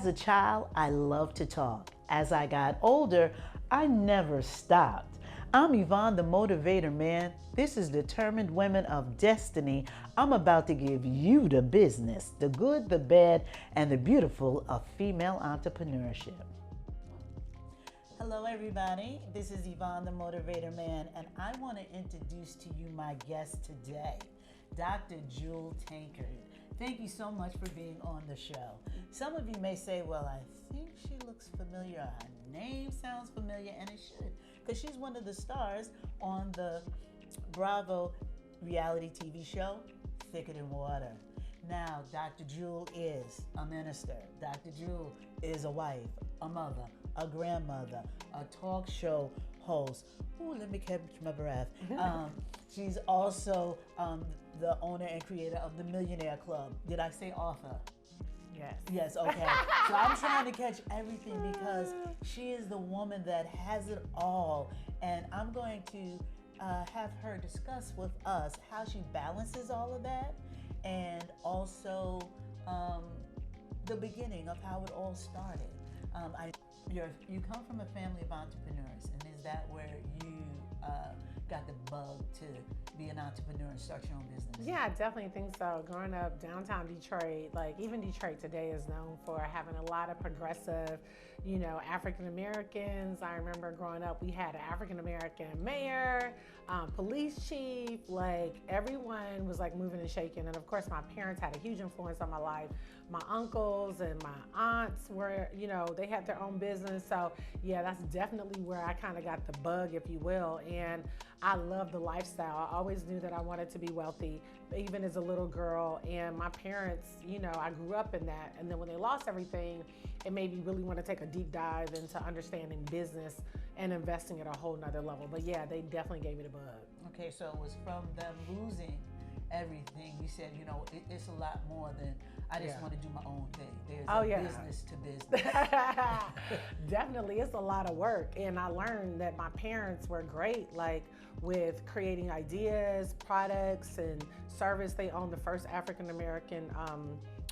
As a child, I loved to talk. As I got older, I never stopped. I'm Yvonne, the Motivator, man. This is Determined Women of Destiny. I'm about to give you the business, the good, the bad, and the beautiful of female entrepreneurship. Hello, everybody. This is Yvonne, the Motivator, man, and I want to introduce to you my guest today, Dr. Jewel Tankard. Thank you so much for being on the show. Some of you may say, well, I think she looks familiar. Her name sounds familiar, and it should, because she's one of the stars on the Bravo reality TV show, Thicker Than Water. Now, Dr. Jewel is a minister. Dr. Jewel is a wife, a mother, a grandmother, a talk show host. Ooh, let me catch my breath. She's also the owner and creator of the Millionaire Club. Did I say author? Yes. Yes, okay. So I'm trying to catch everything because she is the woman that has it all. And I'm going to have her discuss with us how she balances all of that, and also the beginning of how it all started. You come from a family of entrepreneurs, and is that where you got the bug to be an entrepreneur and start your own business? Yeah, I definitely think so. Growing up downtown Detroit, like even Detroit today is known for having a lot of progressive, African Americans. I remember growing up, we had an African American mayor, police chief, like everyone was like moving and shaking. And of course, my parents had a huge influence on my life. My uncles and my aunts were, they had their own business. So yeah, that's definitely where I kind of got the bug, if you will. And I love the lifestyle. I always knew that I wanted to be wealthy, even as a little girl. And my parents, I grew up in that. And then when they lost everything, it made me really want to take a deep dive into understanding business and investing at a whole nother level. But yeah, they definitely gave me the bug. Okay, so it was from them losing everything. You said, it's a lot more than I just want to do my own thing. There's business to business. Definitely, it's a lot of work. And I learned that my parents were great, like with creating ideas, products, and service. They owned the first African American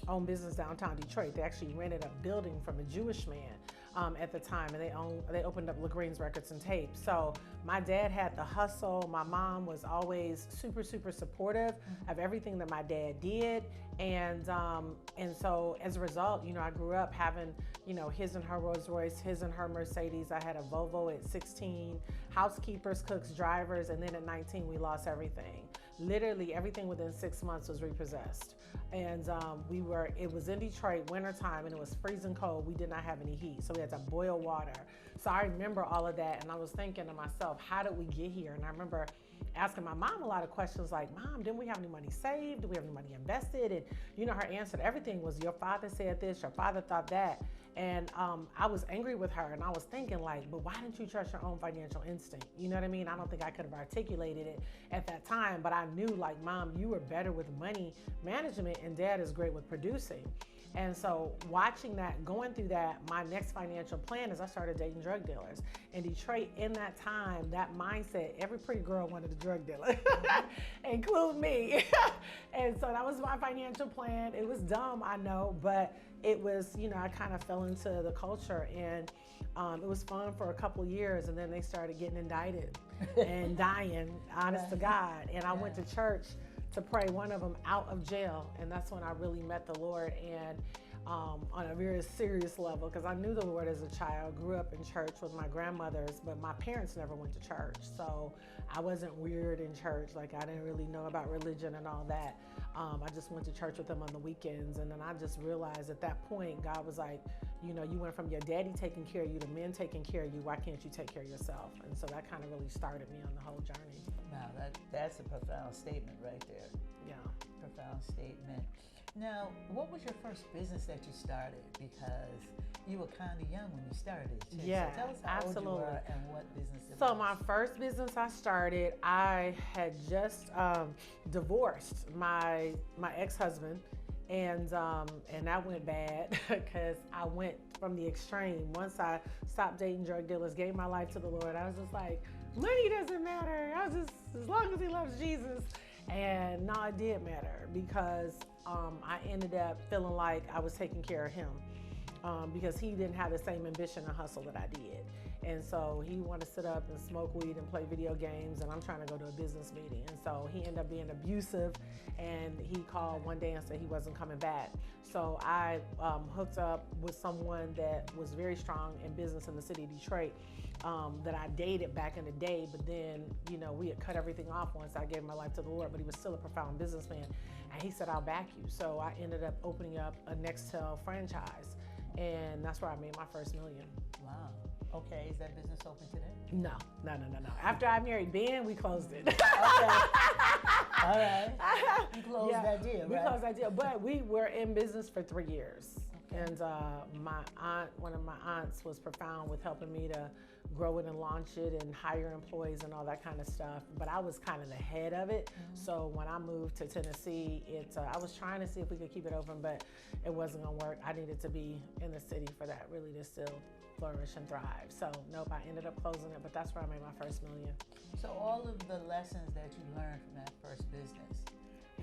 owned business downtown Detroit. They actually rented a building from a Jewish man at the time, and they opened up LaGreen's Records and Tapes. So my dad had the hustle. My mom was always super, super supportive of everything that my dad did. And so as a result, I grew up having, his and her Rolls Royce, his and her Mercedes. I had a Volvo at 16, housekeepers, cooks, drivers, and then at 19, we lost everything. Literally everything within 6 months was repossessed. And it was in Detroit, wintertime, and it was freezing cold. We did not have any heat, so we had to boil water. So I remember all of that, and I was thinking to myself, how did we get here? And I remember asking my mom a lot of questions like, Mom, didn't we have any money saved? Do we have any money invested? And her answer to everything was, your father said this, your father thought that. And I was angry with her, and I was thinking like, but why didn't you trust your own financial instinct? You know what I mean? I don't think I could have articulated it at that time, but I knew like, Mom, you were better with money management, and Dad is great with producing. And so watching that, going through that, my next financial plan is I started dating drug dealers. In Detroit, in that time, that mindset, every pretty girl wanted a drug dealer, include me. And so that was my financial plan. It was dumb, I know, but it was, I kind of fell into the culture, and it was fun for a couple of years, and then they started getting indicted and dying, honest to God. And I went to church to pray one of them out of jail, and that's when I really met the Lord, and on a very serious level, because I knew the Lord as a child, grew up in church with my grandmothers, but my parents never went to church, so I wasn't weird in church. Like, I didn't really know about religion and all that. I just went to church with them on the weekends, and then I just realized at that point, God was like, you went from your daddy taking care of you to men taking care of you. Why can't you take care of yourself? And so that kind of really started me on the whole journey. Now, that's a profound statement right there. Yeah. Profound statement. Now, what was your first business that you started? Because you were kind of young when you started. Too. Yeah, so tell us how absolutely. old you were and what business it was. So my first business I started, I had just divorced my ex-husband, and that went bad because I went from the extreme. Once I stopped dating drug dealers, gave my life to the Lord, I was just like, money doesn't matter. I was just, as long as he loves Jesus. And no, it did matter because I ended up feeling like I was taking care of him. because he didn't have the same ambition and hustle that I did. And so he wanted to sit up and smoke weed and play video games, and I'm trying to go to a business meeting. And so he ended up being abusive, and he called one day and said he wasn't coming back. So I hooked up with someone that was very strong in business in the city of Detroit, that I dated back in the day, but then, we had cut everything off once I gave my life to the Lord, but he was still a profound businessman. And he said, I'll back you. So I ended up opening up a Nextel franchise, and that's where I made my first million. Wow. Okay, is that business open today? No. After I married Ben, we closed it. Okay. All right. You closed that deal, right? We closed that deal, but we were in business for 3 years. Okay. And one of my aunts was profound with helping me to grow it and launch it and hire employees and all that kind of stuff. But I was kind of the head of it. Mm-hmm. So when I moved to Tennessee, I was trying to see if we could keep it open, but it wasn't gonna work. I needed to be in the city for that really to still flourish and thrive. So nope, I ended up closing it, but that's where I made my first million. So all of the lessons that you learned from that first business,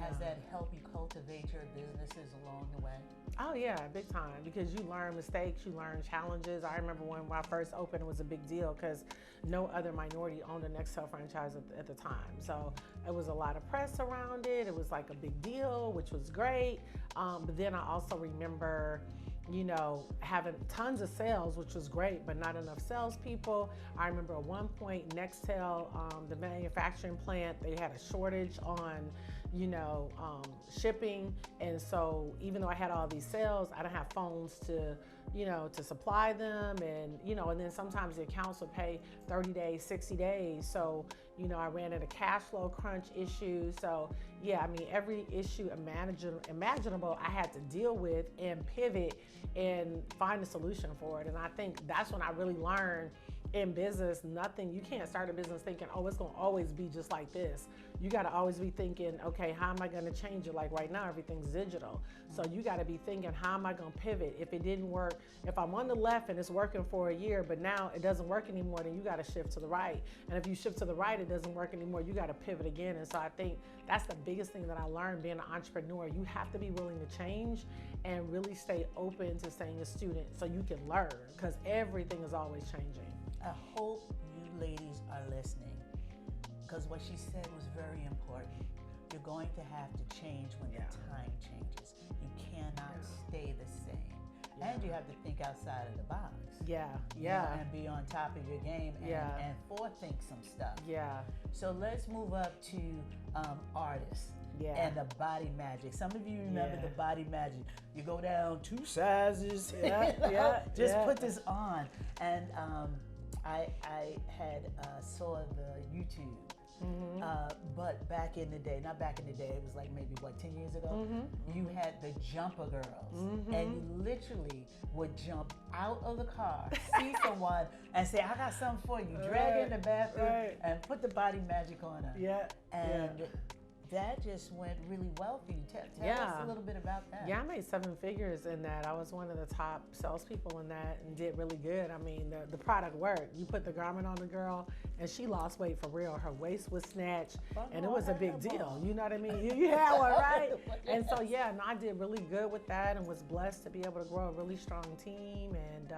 has that helped you cultivate your businesses along the way? Oh yeah, big time, because you learn mistakes, you learn challenges. I remember when I first opened, it was a big deal because no other minority owned a Nextel franchise at the time. So it was a lot of press around it. It was like a big deal, which was great. But then I also remember having tons of sales, which was great, but not enough salespeople. I remember at one point, Nextel, the manufacturing plant, they had a shortage on, shipping. And so even though I had all these sales, I didn't have phones to supply them. And, and then sometimes the accounts would pay 30 days, 60 days. So, I ran into cash flow crunch issues. So yeah, I mean, every issue imaginable I had to deal with and pivot and find a solution for it. And I think that's when I really learned in business, you can't start a business thinking, oh, it's gonna always be just like this. You gotta always be thinking, okay, how am I gonna change it? Like right now, everything's digital. So you gotta be thinking, how am I gonna pivot? If it didn't work, if I'm on the left and it's working for a year, but now it doesn't work anymore, then you gotta shift to the right. And if you shift to the right, it doesn't work anymore, you gotta pivot again. And so I think that's the biggest thing that I learned being an entrepreneur. You have to be willing to change and really stay open to staying a student so you can learn, because everything is always changing. I hope you ladies are listening, because what she said was very important. You're going to have to change when the time changes. You cannot stay the same. And you have to think outside of the box. And be on top of your game and forethink some stuff. So let's move up to artists. And the body magic. Some of you remember the body magic. You go down 2 sizes. Just put this on. And I had saw the YouTube. Mm-hmm. But back in the day, not back in the day, it was like maybe 10 years ago, mm-hmm. you had the jumper girls, mm-hmm. and you literally would jump out of the car, see someone, and say, I got something for you. Drag her in the bathroom and put the body magic on her. That just went really well for you. Tell us a little bit about that. Yeah, I made 7 figures in that. I was one of the top salespeople in that and did really good. I mean, the product worked. You put the garment on the girl and she lost weight for real. Her waist was snatched and it was a big deal. You know what I mean? You had one, right? And so, I did really good with that and was blessed to be able to grow a really strong team. And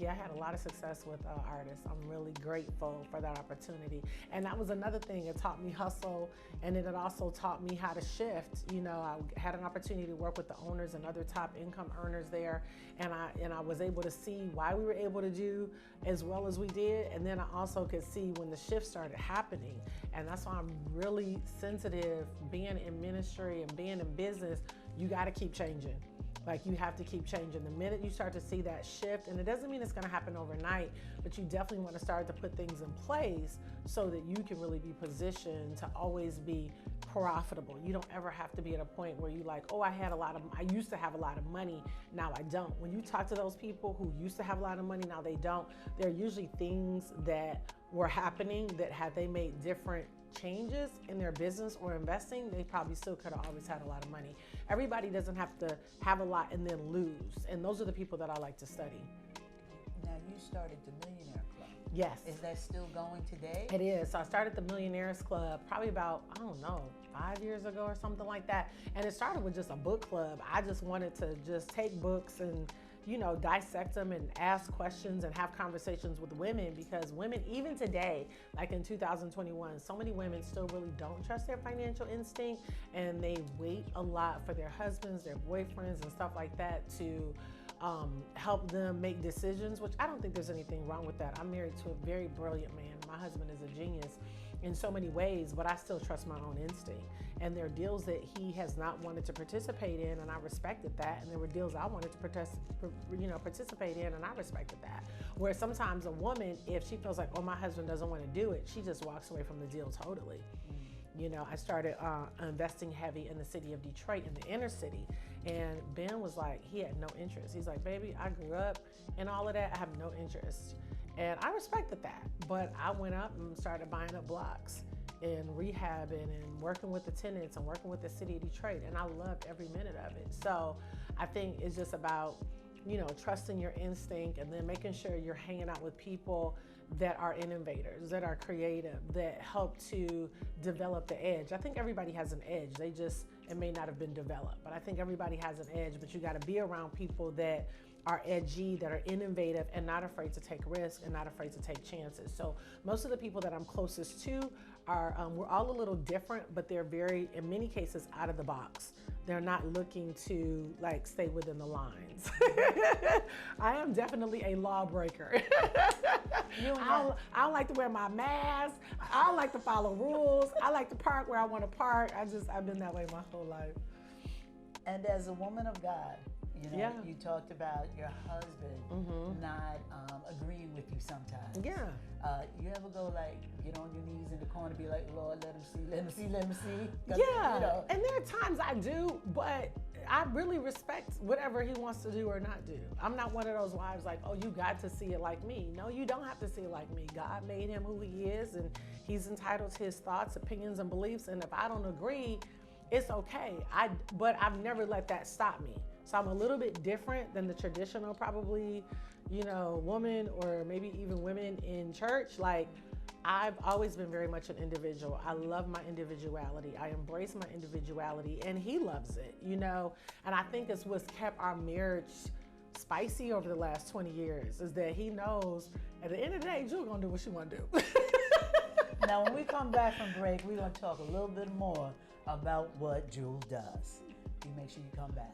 I had a lot of success with artists. I'm really grateful for that opportunity. And that was another thing. It taught me hustle, and then it also taught me how to shift. I had an opportunity to work with the owners and other top income earners there, and I was able to see why we were able to do as well as we did, and then I also could see when the shift started happening. And that's why I'm really sensitive, being in ministry and being in business, you gotta keep changing. Like, you have to keep changing. The minute you start to see that shift, and it doesn't mean it's gonna happen overnight, but you definitely wanna start to put things in place so that you can really be positioned to always be profitable. You don't ever have to be at a point where you like, oh, I used to have a lot of money, now I don't. When you talk to those people who used to have a lot of money, now they don't, there are usually things that were happening that had they made different changes in their business or investing, they probably still could have always had a lot of money. Everybody doesn't have to have a lot and then lose. And those are the people that I like to study. Now, you started the Millionaire Club. Yes. Is that still going today? It is. So I started the Millionaires Club probably about, 5 years ago or something like that. And it started with just a book club. I just wanted to just take books and dissect them and ask questions and have conversations with women, because women, even today, like in 2021, so many women still really don't trust their financial instinct, and they wait a lot for their husbands, their boyfriends, and stuff like that to help them make decisions, which I don't think there's anything wrong with that. I'm married to a very brilliant man. My husband is a genius in so many ways, but I still trust my own instinct. And there are deals that he has not wanted to participate in, and I respected that. And there were deals I wanted to participate in, and I respected that. Where sometimes a woman, if she feels like, oh, my husband doesn't want to do it, she just walks away from the deal totally. I started investing heavy in the city of Detroit, in the inner city. And Ben was like, he had no interest. He's like, baby, I grew up in all of that. I have no interest. And I respected that. But I went up and started buying up blocks and rehabbing and working with the tenants and working with the city of Detroit. And I loved every minute of it. So I think it's just about, trusting your instinct, and then making sure you're hanging out with people that are innovators, that are creative, that help to develop the edge. I think everybody has an edge. It may not have been developed, but I think everybody has an edge, but you got to be around people that are edgy, that are innovative, and not afraid to take risks and not afraid to take chances. So most of the people that I'm closest to are, we're all a little different, but they're very, in many cases, out of the box. They're not looking to stay within the lines. I am definitely a lawbreaker. I don't like to wear my mask. I don't like to follow rules. I like to park where I want to park. I've been that way my whole life. And as a woman of God, you talked about your husband not agreeing with you sometimes. Yeah. You ever go get on your knees in the corner, be like, Lord, let him see. Yeah. And there are times I do, but I really respect whatever he wants to do or not do. I'm not one of those wives like, oh, you got to see it like me. No, you don't have to see it like me. God made him who he is, and he's entitled to his thoughts, opinions, and beliefs. And if I don't agree, it's okay. But I've never let that stop me. So I'm a little bit different than the traditional, probably, woman, or maybe even women in church. I've always been very much an individual. I love my individuality. I embrace my individuality, and he loves it, And I think it's what's kept our marriage spicy over the last 20 years, is that he knows at the end of the day, Jewel gonna do what she wanna do. Now, when we come back from break, we're gonna talk a little bit more about what Jewel does. You make sure you come back.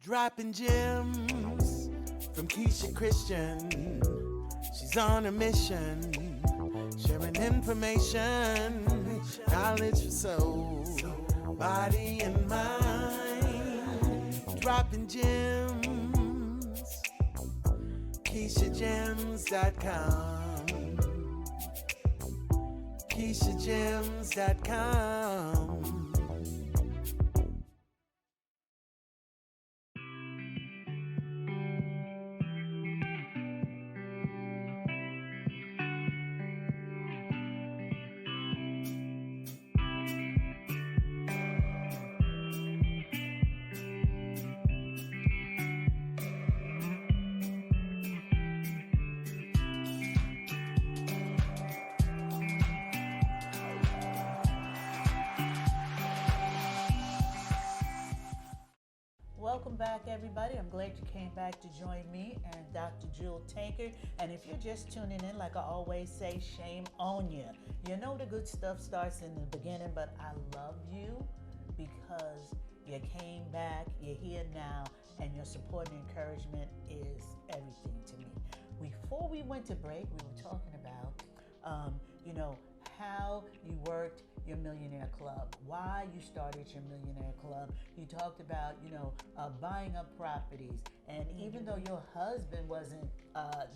Dropping gems from Keisha Christian. She's on a mission, sharing information, knowledge for soul, body and mind. Dropping gems, KeishaGems.com, KeishaGems.com. Welcome back, everybody. I'm glad you came back to join me and Dr. Jewel Tankard. And if you're just tuning in, like I always say, shame on you. You know the good stuff starts in the beginning, but I love you because you came back, you're here now, and your support and encouragement is everything to me. Before we went to break, we were talking about, how you worked your Millionaire Club, why you started your Millionaire Club. You talked about, buying up properties. And even though your husband wasn't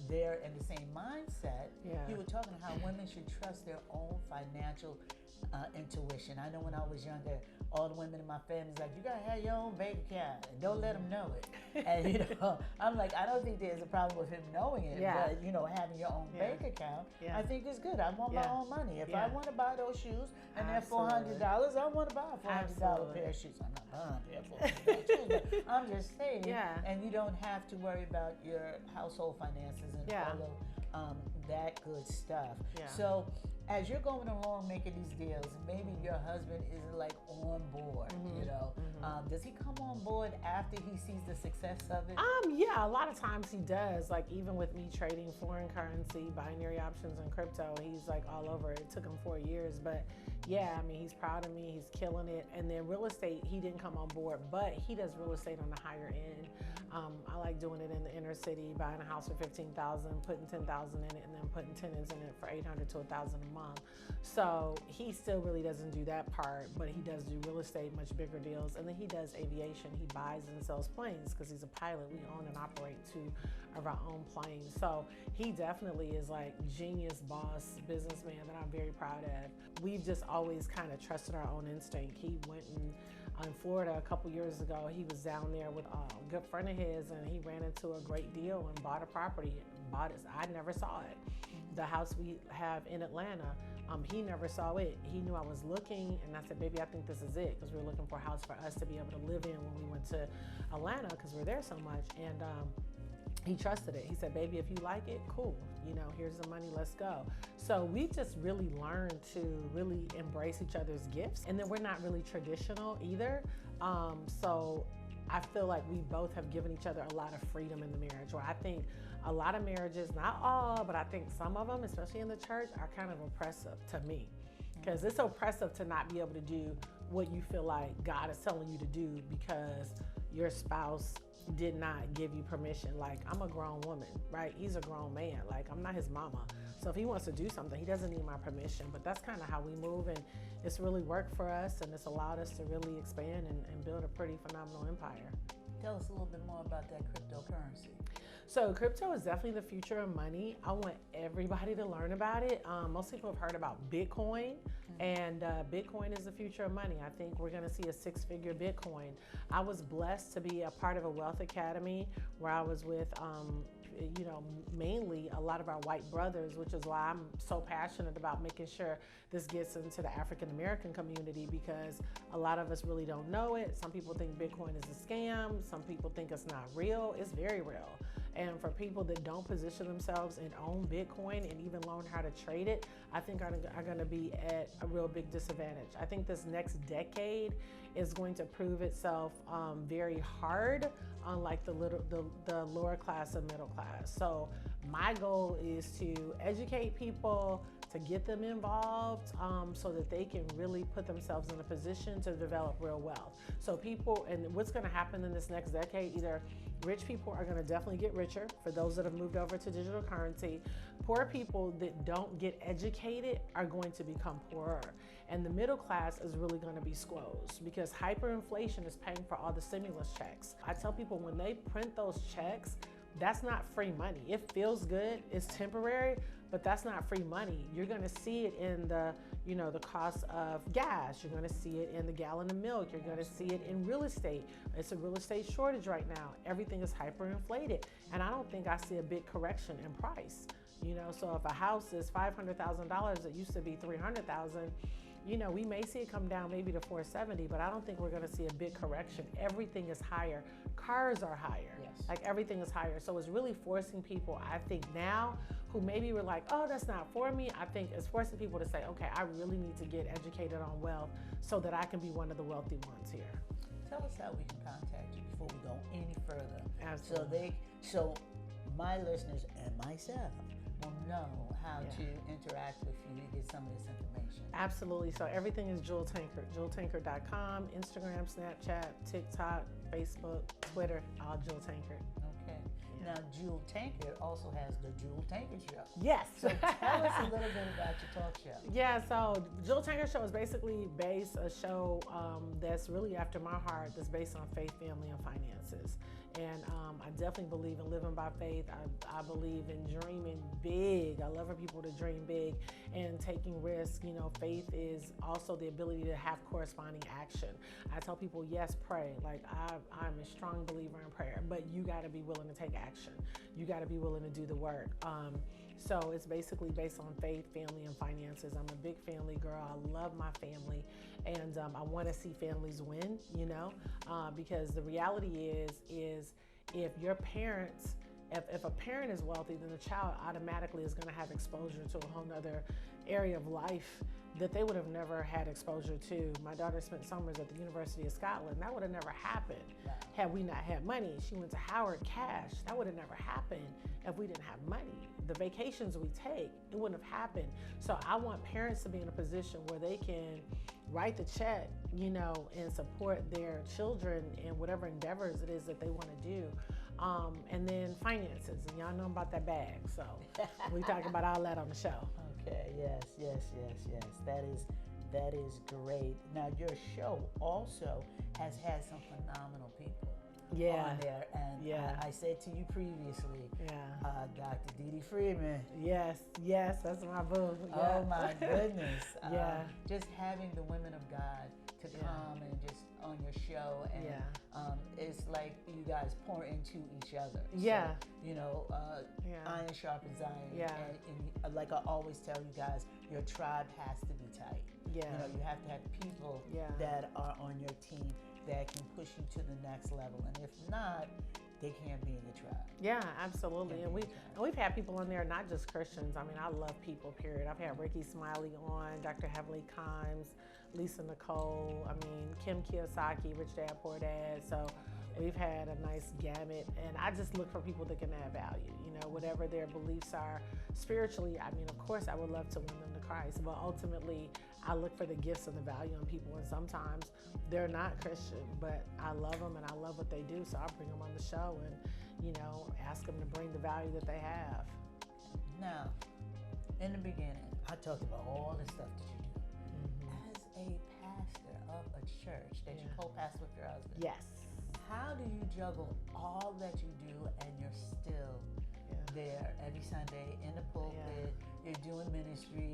there in the same mindset, you were talking how women should trust their own financial intuition. I know when I was younger, all the women in my family was like, you gotta have your own bank account and don't let them know it. And I'm like, I don't think there's a problem with him knowing it, but having your own bank account, I think is good. I want my own money. If I want to buy those shoes and they're $400, I want to buy a $400 pair of shoes. I'm not buying a pair of $400 shoes, but I'm just saying. And you don't have to worry about your household finances and all of that good stuff. So as you're going along making these deals, maybe your husband isn't like on board, does he come on board after he sees the success of it? Yeah, a lot of times he does. Like even with me trading foreign currency, binary options, and crypto, he's like all over it. It took him 4 years, but yeah, I mean, he's proud of me. He's killing it. And then real estate, he didn't come on board, but he does real estate on the higher end. I like doing it in the inner city, buying a house for $15,000, putting $10,000 in it, and then putting tenants in it for $800 to $1,000 a month. So he still really doesn't do that part, but he does do real estate, much bigger deals. And then he does aviation. He buys and sells planes because he's a pilot. We own and operate 2 of our own planes. So he definitely is like genius boss businessman that I'm very proud of. We've just always kind of trusted our own instinct. He went in Florida a couple years ago. He was down there with a good friend of his, and he ran into a great deal and bought a property. Bought it. I never saw it. The house we have in Atlanta, he never saw it. He knew I was looking, and I said, baby, I think this is it, because we were looking for a house for us to be able to live in when we went to Atlanta, because we're there so much. And he trusted it. He said, baby, if you like it, cool. Here's the money, let's go. So we just really learned to really embrace each other's gifts. And then we're not really traditional either. So I feel like we both have given each other a lot of freedom in the marriage, where I think a lot of marriages, not all, but I think some of them, especially in the church, are kind of oppressive to me. Because it's oppressive to not be able to do what you feel like God is telling you to do because your spouse did not give you permission. Like, I'm a grown woman, right? He's a grown man. Like, I'm not his mama. So if he wants to do something, he doesn't need my permission. But that's kind of how we move, and it's really worked for us, and it's allowed us to really expand and build a pretty phenomenal empire. Tell us a little bit more about that cryptocurrency. So crypto is definitely the future of money. I want everybody to learn about it. Most people have heard about Bitcoin, and Bitcoin is the future of money. I think we're gonna see a 6-figure Bitcoin. I was blessed to be a part of a wealth academy where I was with mainly a lot of our white brothers, which is why I'm so passionate about making sure this gets into the African American community, because a lot of us really don't know it. Some people think Bitcoin is a scam. Some people think it's not real. It's very real. And for people that don't position themselves and own Bitcoin and even learn how to trade it, I think are going to be at a real big disadvantage. I think this next decade is going to prove itself very hard, unlike the lower class and middle class. So my goal is to educate people, to get them involved so that they can really put themselves in a position to develop real wealth. So people, and what's gonna happen in this next decade, either rich people are gonna definitely get richer for those that have moved over to digital currency. Poor people that don't get educated are going to become poorer. And the middle class is really gonna be squozed because hyperinflation is paying for all the stimulus checks. I tell people when they print those checks, that's not free money. It feels good, it's temporary, but that's not free money. You're gonna see it in the cost of gas. You're gonna see it in the gallon of milk. You're gonna see it in real estate. It's a real estate shortage right now. Everything is hyperinflated. And I don't think I see a big correction in price. So if a house is $500,000, it used to be $300,000, we may see it come down maybe to $470,000, but I don't think we're gonna see a big correction. Everything is higher. Cars are higher. Yes. Like everything is higher. So it's really forcing people, I think now, who maybe were like, oh, that's not for me. I think it's forcing people to say, okay, I really need to get educated on wealth so that I can be one of the wealthy ones here. Tell us how we can contact you before we go any further. Absolutely. So my listeners and myself will know how to interact with you to get some of this information? Absolutely. So everything is Jewel Tankard. JewelTankard.com, Instagram, Snapchat, TikTok, Facebook, Twitter, all Jewel Tankard. Okay. Now, Jewel Tankard also has the Jewel Tankard Show. Yes. So tell us a little bit about your talk show. Yeah, so Jewel Tankard Show is basically a show that's really after my heart, that's based on faith, family, and finances. And I definitely believe in living by faith. I believe in dreaming big. I love for people to dream big and taking risks. You know, faith is also the ability to have corresponding action. I tell people, yes, pray. Like I'm a strong believer in prayer, but you got to be willing to take action. You got to be willing to do the work. So it's basically based on faith, family, and finances. I'm a big family girl. I love my family, and I want to see families win, you know, because the reality is if your parents, if a parent is wealthy, then the child automatically is going to have exposure to a whole nother area of life that they would have never had exposure to. My daughter spent summers at the University of Scotland. That would have never happened had we not had money. She went to Howard Cash. That would have never happened if we didn't have money. The vacations we take, it wouldn't have happened. So I want parents to be in a position where they can write the check, you know, and support their children in whatever endeavors it is that they want to do. And then finances, and y'all know about that bag. So we talk about all that on the show. Okay, yes. That is great. Now, your show also has had some phenomenal people on there. And I said to you previously, Dr. Dee Freeman. Yes, that's my boo. Oh, my goodness. Just having the women of God to come and just on your show, and it's like you guys pour into each other. So, you know, iron sharpens iron. And like I always tell you guys, your tribe has to be tight. You know, you have to have people that are on your team that can push you to the next level. And if not, they can't be in your tribe. Yeah, absolutely. And we've had people on there, not just Christians. I mean, I love people, period. I've had Ricky Smiley on, Dr. Heavenly Kimes, Lisa Nicole, I mean, Kim Kiyosaki, Rich Dad, Poor Dad. So we've had a nice gamut. And I just look for people that can add value, you know, whatever their beliefs are spiritually. I mean, of course, I would love to win them to Christ, but ultimately, I look for the gifts and the value in people. And sometimes they're not Christian, but I love them and I love what they do. So I bring them on the show and, you know, ask them to bring the value that they have. Now, in the beginning, I talked about all the stuff that you do. As a pastor of a church that you co-pastor with your husband. Yes. How do you juggle all that you do and you're still there every Sunday in the pulpit? You're doing ministry.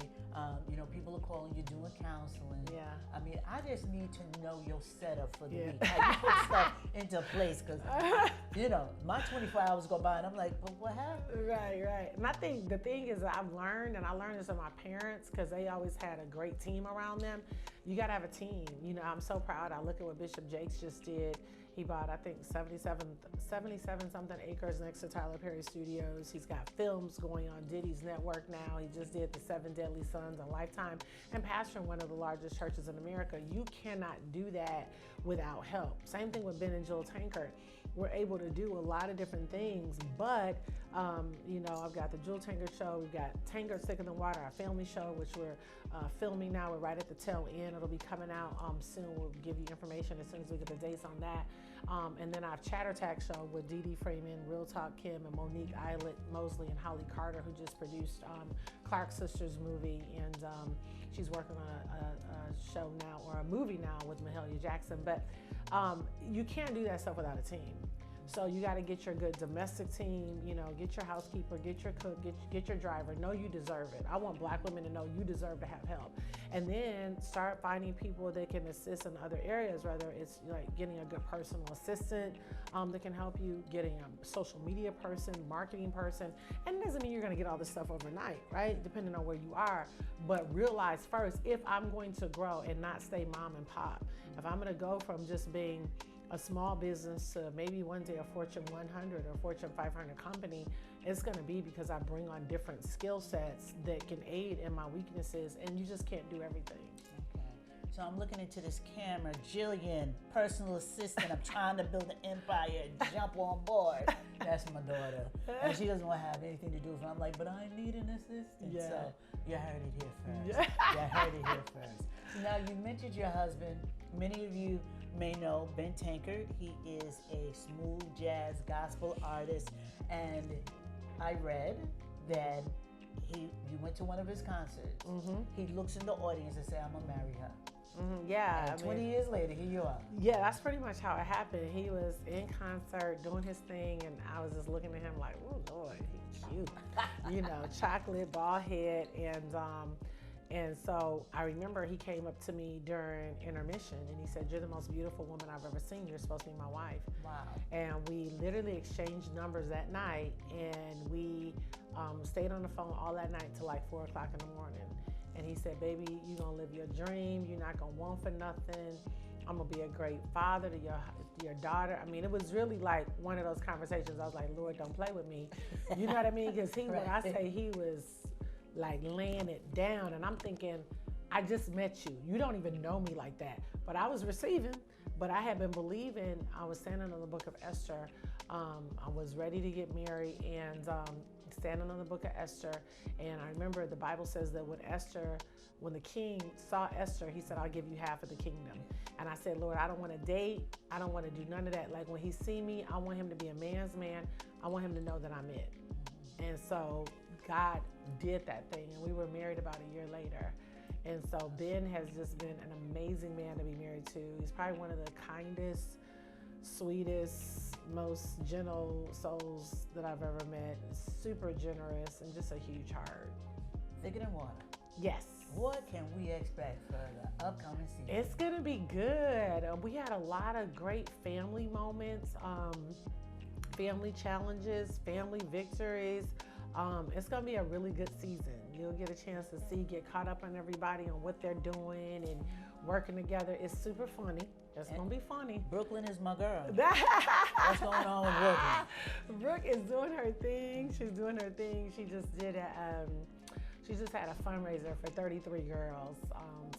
You know, people are calling you, doing counseling. I mean, I just need to know your setup for the week. How you put stuff into place, because, you know, my 24 hours go by and I'm like, but what happened? Right. And I think the thing is I've learned, and I learned this from my parents because they always had a great team around them. You got to have a team. You know, I'm so proud. I look at what Bishop Jakes just did. He bought, I think, 77 something acres next to Tyler Perry Studios. He's got films going on Diddy's network now. He just did The Seven Deadly Sons on Lifetime, and pastoring one of the largest churches in America. You cannot do that without help. Same thing with Ben and Jewel Tankard. We're able to do a lot of different things, but you know, I've got the Jewel Tankard Show. We've got Tankard Stick in the Water, our family show, which we're filming now. We're right at the tail end. It'll be coming out soon. We'll give you information as soon as we get the dates on that. And then I have Chattertack Show with Dee Freeman, Real Talk Kim, and Monique Eilert Mosley and Holly Carter, who just produced Clark Sisters movie, and she's working on a show now, or a movie now, with Mahalia Jackson. But you can't do that stuff without a team. So you got to get your good domestic team, you know, get your housekeeper, get your cook, get your driver. Know you deserve it. I want Black women to know you deserve to have help. And then start finding people that can assist in other areas, whether it's like getting a good personal assistant that can help you, getting a social media person, marketing person. And it doesn't mean you're going to get all this stuff overnight, right? Depending on where you are. But realize first, if I'm going to grow and not stay mom and pop, if I'm going to go from just being a small business to maybe one day a Fortune 100 or Fortune 500 company, it's going to be because I bring on different skill sets that can aid in my weaknesses, and you just can't do everything. Okay. So I'm looking into this camera, Jillian, personal assistant. I'm trying to build an empire, jump on board. That's my daughter. And she doesn't want to have anything to do with it. I'm like, but I need an assistant. Yeah. So you heard it here first. Yeah. You heard it here first. So now you mentioned your husband. Many of you may know Ben Tankard. He is a smooth jazz gospel artist. And I read that you went to one of his concerts. Mm-hmm. He looks in the audience and say, I'm gonna marry her. Mm-hmm. Yeah. And 20 years later, here you are. Yeah, that's pretty much how it happened. He was in concert doing his thing, and I was just looking at him like, oh Lord, he's cute. You know, chocolate, bald head, and so I remember he came up to me during intermission, and he said, "You're the most beautiful woman I've ever seen. You're supposed to be my wife." Wow. And we literally exchanged numbers that night, and we stayed on the phone all that night till like 4 o'clock in the morning. And he said, "Baby, you're gonna live your dream. You're not gonna want for nothing. I'm gonna be a great father to your daughter." I mean, it was really like one of those conversations. I was like, "Lord, don't play with me." You know what I mean? Because when I say he was like laying it down, and I'm thinking, I just met you. You don't even know me like that. But I was receiving, but I had been believing. I was standing on the book of Esther. I was ready to get married, and standing on the book of Esther. And I remember the Bible says that when the king saw Esther, he said, "I'll give you half of the kingdom." And I said, "Lord, I don't want to date. I don't want to do none of that. Like when he see me, I want him to be a man's man. I want him to know that I'm it." And so God did that thing, and we were married about a year later. And so Ben has just been an amazing man to be married to. He's probably one of the kindest, sweetest, most gentle souls that I've ever met. Super generous and just a huge heart. Thicker than water. Yes. What can we expect for the upcoming season? It's gonna be good. We had a lot of great family moments, family challenges, family victories. It's gonna be a really good season. You'll get a chance to get caught up on everybody on what they're doing and working together. It's super funny. It's gonna be funny. Brooklyn is my girl. What's going on with Brooklyn? Brooke is doing her thing. She's doing her thing. She just had a fundraiser for 33 girls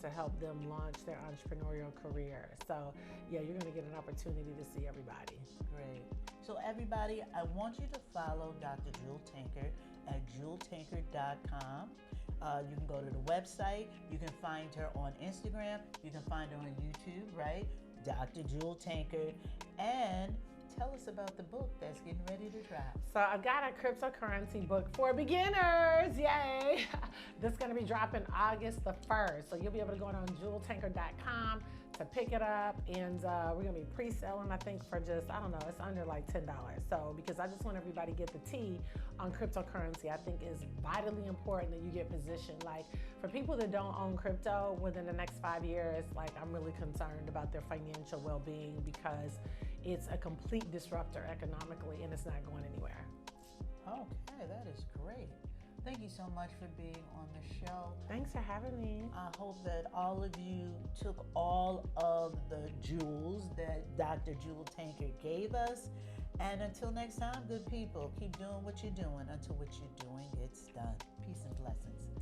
to help them launch their entrepreneurial career. So yeah, you're gonna get an opportunity to see everybody. Great. So everybody, I want you to follow Dr. Jewel Tankard at jeweltankard.com. You can go to the website. You can find her on Instagram. You can find her on YouTube, right? Dr. Jewel Tankard. And tell us about the book that's getting ready to drop. So I've got a cryptocurrency book for beginners. Yay! This is going to be dropping August the 1st. So you'll be able to go on jeweltankard.com to pick it up. And we're going to be pre-selling, I think, for just, I don't know, it's under like $10. So because I just want everybody to get the tea on cryptocurrency. I think it's vitally important that you get positioned. Like for people that don't own crypto within the next 5 years, like I'm really concerned about their financial well-being because it's a complete disruptor economically and it's not going anywhere. Okay, that is great. Thank you so much for being on the show. Thanks for having me. I hope that all of you took all of the jewels that Dr. Jewel Tankard gave us. And until next time, good people, keep doing what you're doing until what you're doing gets done. Peace and blessings.